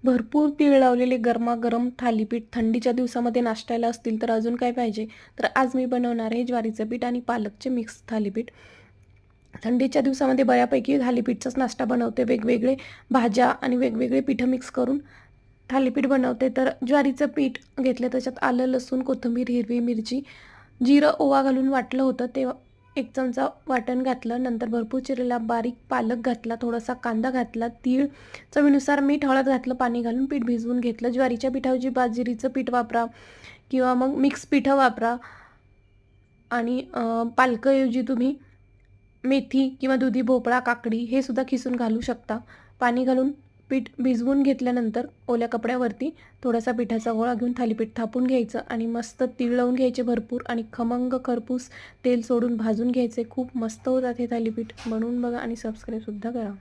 भरपूर तीळ लावलेले गरमागरम थालीपीठ थंडीच्या दिवसामध्ये नाश्त्याला असतील तर अजून काय पाहिजे. तर आज मी बनवणार आहे ज्वारीचं पीठ आणि पालकचे मिक्स थालीपीठ. थंडीच्या दिवसामध्ये बऱ्यापैकी थालीपीठचाच नाश्ता बनवते. वेगवेगळे भाज्या आणि वेगवेगळे पिठं मिक्स करून थालीपीठ बनवते. तर ज्वारीचं पीठ घेतलं, त्याच्यात आलं, लसूण, कोथिंबीर, हिरवी मिरची, जिरं, ओवा घालून वाटलं होतं. ते 1 चमचा वाटण घातलं. नंतर भरपूर चिरलेला बारीक पालक घातला, थोडासा कांदा घातला, तीळ, चवीनुसार मीठ, हळद घातलं, पाणी घालून पीठ भिजवून घेतलं. ज्वारीच्या पिठाऐवजी बाजरीचं पीठ वापरा किंवा मग मिक्स पिठं वापरा. आणि पालकाऐवजी तुम्ही मेथी किंवा दुधी भोपळा, काकडी हे सुद्धा खिसून घालू शकता. पाणी घालून पीठ भिजवून घेतल्यानंतर ओल्या कपड्यावरती थोडासा पिठाचा गोळा घेऊन थालीपीठ थापून घ्यायचं आणि मस्त तीळ लावून घ्यायचे भरपूर आणि खमंग खरपूस तेल सोडून भाजून घ्यायचे. खूप मस्त होतात हे थालीपीठ. बनवून बघा आणि सबस्क्राईबसुद्धा करा.